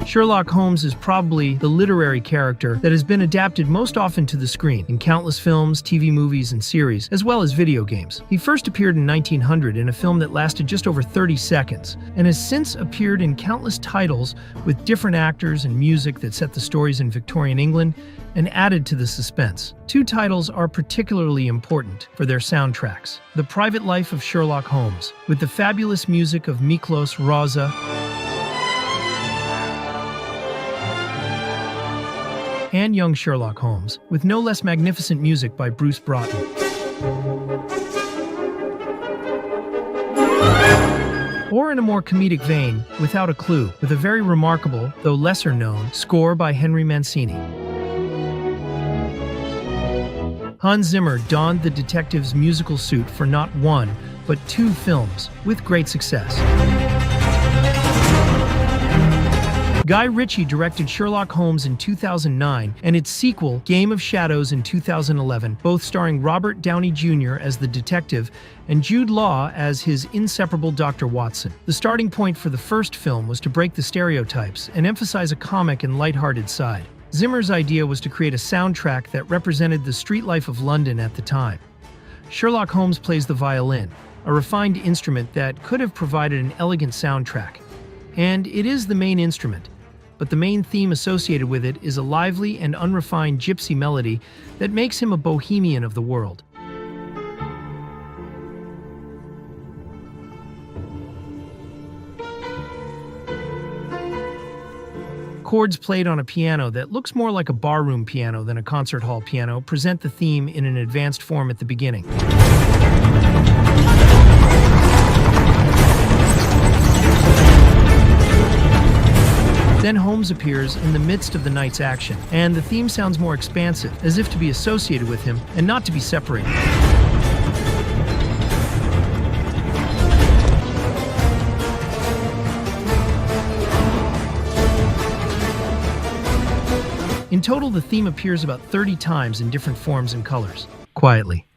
Sherlock Holmes is probably the literary character that has been adapted most often to the screen in countless films, TV movies, and series, as well as video games. He first appeared in 1900 in a film that lasted just over 30 seconds, and has since appeared in countless titles with different actors and music that set the stories in Victorian England and added to the suspense. Two titles are particularly important for their soundtracks: The Private Life of Sherlock Holmes, with the fabulous music of Miklos Rozsa, and Young Sherlock Holmes, with no less magnificent music by Bruce Broughton. Or in a more comedic vein, Without a Clue, with a very remarkable, though lesser-known, score by Henry Mancini. Hans Zimmer donned the detective's musical suit for not one, but two films, with great success. Guy Ritchie directed Sherlock Holmes in 2009 and its sequel, Game of Shadows, in 2011, both starring Robert Downey Jr. as the detective and Jude Law as his inseparable Dr. Watson. The starting point for the first film was to break the stereotypes and emphasize a comic and lighthearted side. Zimmer's idea was to create a soundtrack that represented the street life of London at the time. Sherlock Holmes plays the violin, a refined instrument that could have provided an elegant soundtrack. And it is the main instrument, but the main theme associated with it is a lively and unrefined gypsy melody that makes him a bohemian of the world. Chords played on a piano that looks more like a barroom piano than a concert hall piano present the theme in an advanced form at the beginning. Then Holmes appears in the midst of the night's action, and the theme sounds more expansive, as if to be associated with him and not to be separated. In total, the theme appears about 30 times in different forms and colors, quietly.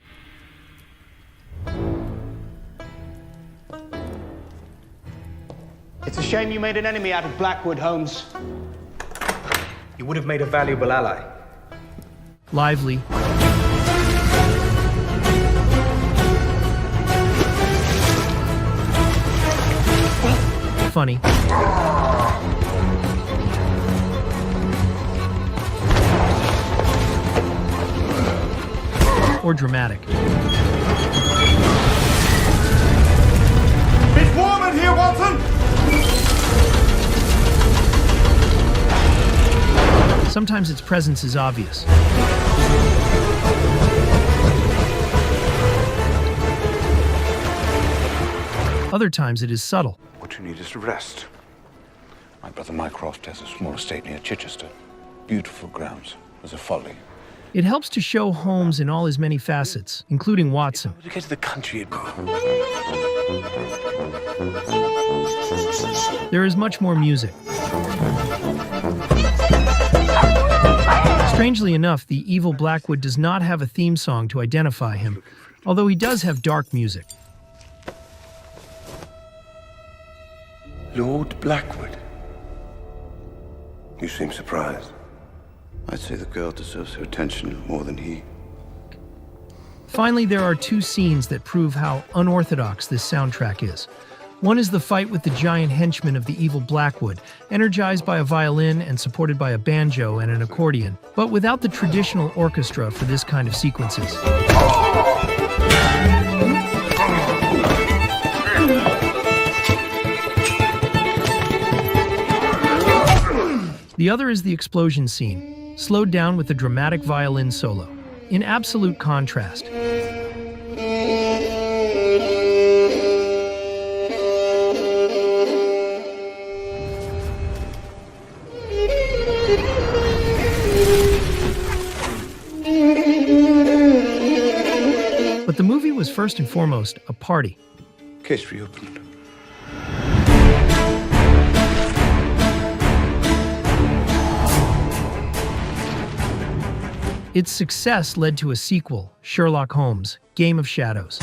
It's a shame you made an enemy out of Blackwood, Holmes. You would have made a valuable ally. Lively. Funny. Or dramatic. It's warm in here, Watson! Sometimes its presence is obvious. Other times it is subtle. What you need is to rest. My brother Mycroft has a small estate near Chichester. Beautiful grounds. There's a folly. It helps to show Holmes in all his many facets, including Watson. To get to the country, There is much more music. Strangely enough, the evil Blackwood does not have a theme song to identify him, although he does have dark music. Lord Blackwood? You seem surprised. I'd say the girl deserves her attention more than he. Finally, there are two scenes that prove how unorthodox this soundtrack is. One is the fight with the giant henchman of the evil Blackwood, energized by a violin and supported by a banjo and an accordion, but without the traditional orchestra for this kind of sequences. The other is the explosion scene, slowed down with a dramatic violin solo, in absolute contrast. But the movie was first and foremost a party. Case reopened. Its success led to a sequel, Sherlock Holmes, Game of Shadows.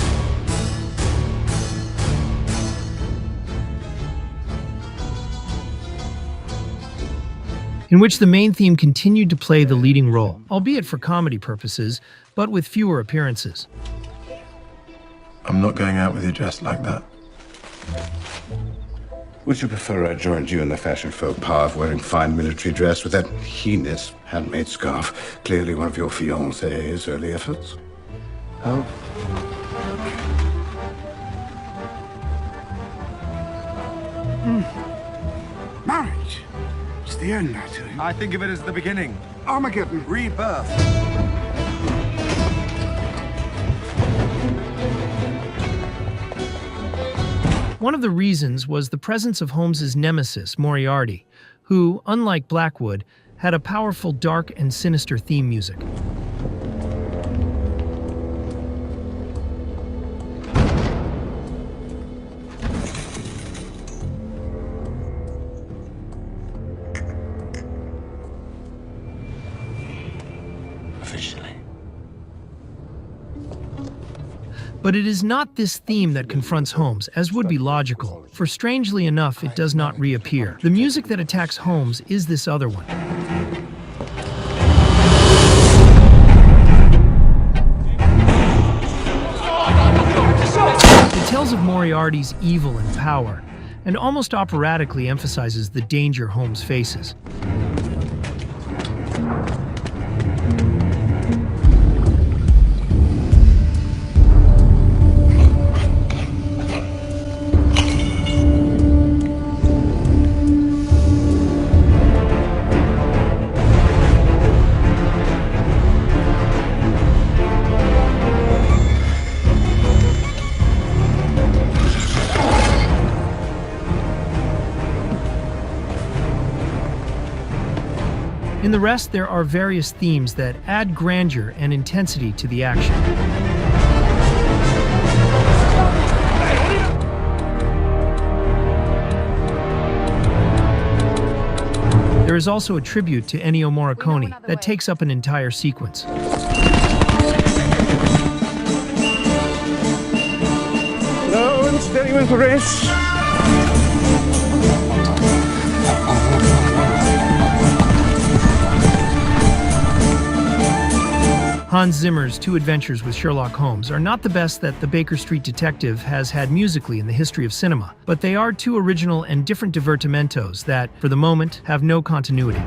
in which the main theme continued to play the leading role, albeit for comedy purposes, but with fewer appearances. I'm not going out with you dressed like that. Would you prefer I joined you in the fashion faux pas of wearing fine military dress with that heinous handmade scarf, clearly one of your fiancé's early efforts? Oh. Marriage? It's the end, I tell you. I think of it as the beginning. Armageddon. Rebirth. One of the reasons was the presence of Holmes's nemesis, Moriarty, who, unlike Blackwood, had a powerful dark and sinister theme music. Officially. But it is not this theme that confronts Holmes, as would be logical, for strangely enough, it does not reappear. The music that attacks Holmes is this other one. It tells of Moriarty's evil and power, and almost operatically emphasizes the danger Holmes faces. In the rest, there are various themes that add grandeur and intensity to the action. There is also a tribute to Ennio Morricone that takes up an entire sequence. Slow and steady with the race. Hans Zimmer's Two Adventures with Sherlock Holmes are not the best that the Baker Street Detective has had musically in the history of cinema, but they are two original and different divertimentos that, for the moment, have no continuity.